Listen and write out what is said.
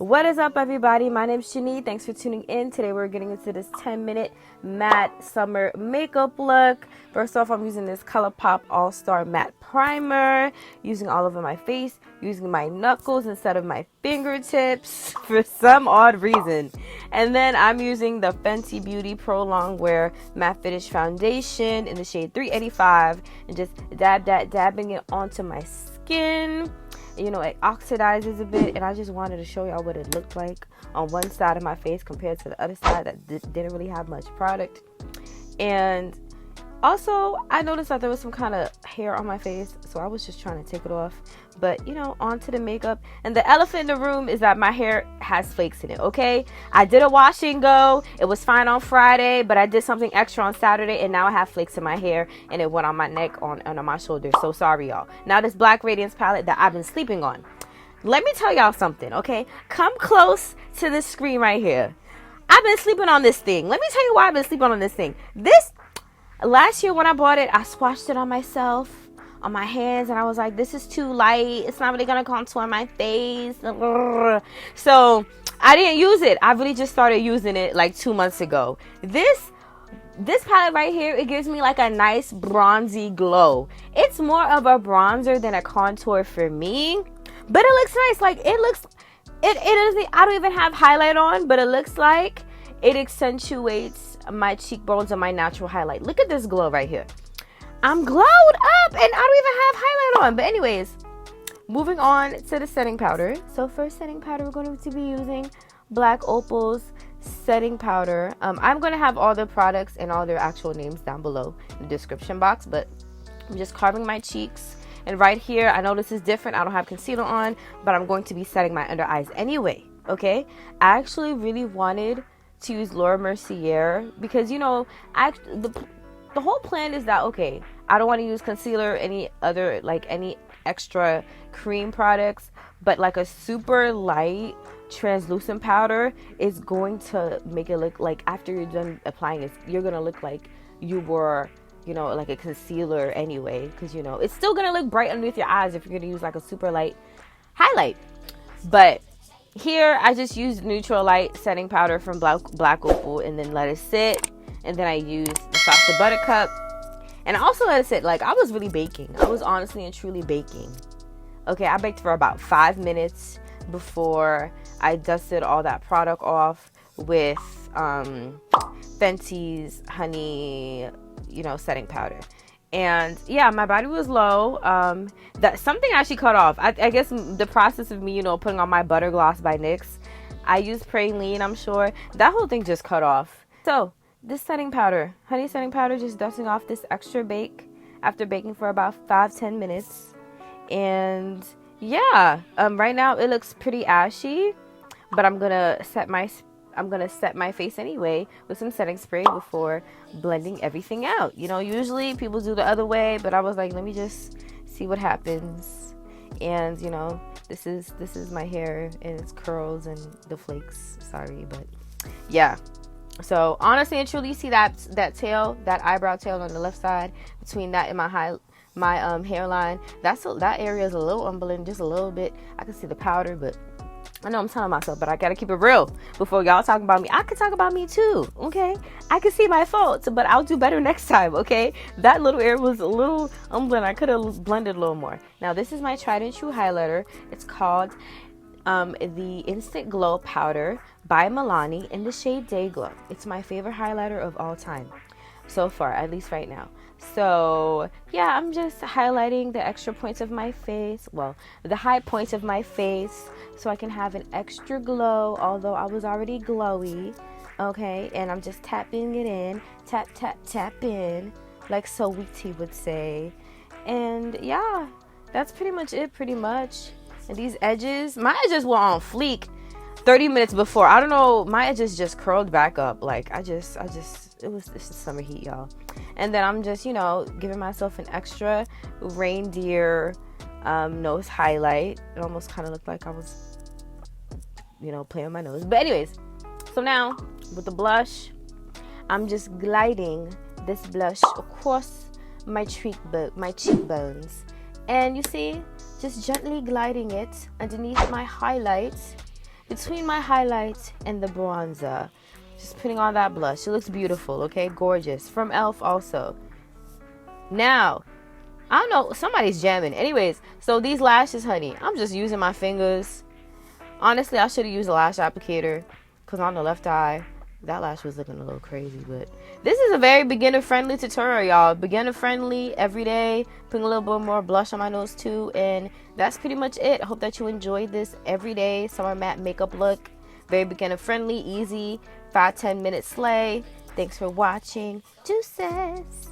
What is up, everybody? My name is Jeannide. Thanks for tuning in. Today we're getting into this 10-minute matte summer makeup look. First off, I'm using this ColourPop All-Star Matte Primer, using all over my face, using my knuckles instead of my fingertips for some odd reason. And then I'm using the Fenty Beauty Pro Longwear Matte Finish Foundation in the shade 385 and just dabbing it onto my skin. You know, it oxidizes a bit, and I just wanted to show y'all what it looked like on one side of my face compared to the other side that didn't really have much product. And also I noticed that there was some kind of hair on my face, so I was just trying to take it off. But you know, onto the makeup. And the elephant in the room is that my hair has flakes in it. Okay, I did a wash and go, it was fine on Friday, but I did something extra on Saturday and now I have flakes in my hair, and it went on my neck, on my shoulders. So sorry, y'all. Now this Black Radiance palette that I've been sleeping on, let me tell y'all something. Okay, come close to the screen right here. I've been sleeping on this thing. Let me tell you why I've been sleeping on this thing. Last year when I bought it, I swatched it on myself, on my hands, and I was like, this is too light, it's not really gonna contour my face. So I didn't use it. I really just started using it like 2 months ago. This palette right here, it gives me like a nice bronzy glow. It's more of a bronzer than a contour for me, but it looks nice. Like it is, I don't even have highlight on, but it looks like it accentuates my cheekbones and my natural highlight. Look at this glow right here. I'm glowed up and I don't even have highlight on. But anyways, moving on to the setting powder. So for setting powder, we're going to be using Black Opal's setting powder. I'm going to have all the products and all their actual names down below in the description box, but I'm just carving my cheeks. And right here, I know this is different. I don't have concealer on, but I'm going to be setting my under eyes anyway. Okay, I actually really wanted to use Laura Mercier because, you know, the whole plan is that, okay, I don't want to use concealer, any extra cream products, but like a super light translucent powder is going to make it look like, after you're done applying it, you're gonna look like you were, you know, like a concealer anyway, because, you know, it's still gonna look bright underneath your eyes if you're gonna use like a super light highlight. But here I just used neutral light setting powder from Black Opal and then let it sit. And then I used the Sacha Buttercup, and I also let it sit. Like, I was really baking. I was honestly and truly baking. Okay, I baked for about 5 minutes before I dusted all that product off with Fenty's honey, you know, setting powder. And yeah, my body was low. That something actually cut off. I guess the process of me, you know, putting on my Butter Gloss by NYX, I used Praline, I'm sure. That whole thing just cut off. So this setting powder, honey setting powder, just dusting off this extra bake after baking for about 5-10 minutes. And yeah, right now it looks pretty ashy, but I'm gonna set my face anyway with some setting spray before blending everything out. You know, usually people do the other way, but I was like, let me just see what happens. And you know, this is my hair and its curls and the flakes. Sorry, but yeah. So honestly and truly, you see that tail, that eyebrow tail on the left side, between that and my hairline, that area is a little unblended, just a little bit. I can see the powder, but I know I'm telling myself, but I gotta keep it real before y'all talk about me. I can talk about me too, okay? I can see my faults, but I'll do better next time, okay? That little area was a little unblended. I could have blended a little more. Now this is my tried and true highlighter. It's called the Instant Glow Powder by Milani in the shade Day Glow. It's my favorite highlighter of all time so far, at least right now. So yeah, I'm just highlighting the extra points of my face, well, the high points of my face, so I can have an extra glow, although I was already glowy. Okay, and I'm just tapping it in, tap in, like Saweetie would say. And yeah, that's pretty much it, And these edges, my edges were on fleek 30 minutes before. I don't know, my edges just curled back up. Like, it's the summer heat, y'all. And then I'm just, you know, giving myself an extra reindeer nose highlight. It almost kind of looked like I was, you know, playing with my nose. But anyways, so now with the blush, I'm just gliding this blush across my cheekbones. And you see, just gently gliding it underneath my highlights. between my highlight and the bronzer. Just putting on that blush. It looks beautiful, okay? Gorgeous. From e.l.f. also. Now, I don't know. Somebody's jamming. Anyways, so these lashes, honey, I'm just using my fingers. Honestly, I should have used a lash applicator because on the left eye, that lash was looking a little crazy. But this is a very beginner-friendly tutorial, y'all. Beginner-friendly, every day. Putting a little bit more blush on my nose, too. And that's pretty much it. I hope that you enjoyed this everyday summer matte makeup look. Very beginner-friendly, easy, 5-10 minute slay. Thanks for watching. Deuces.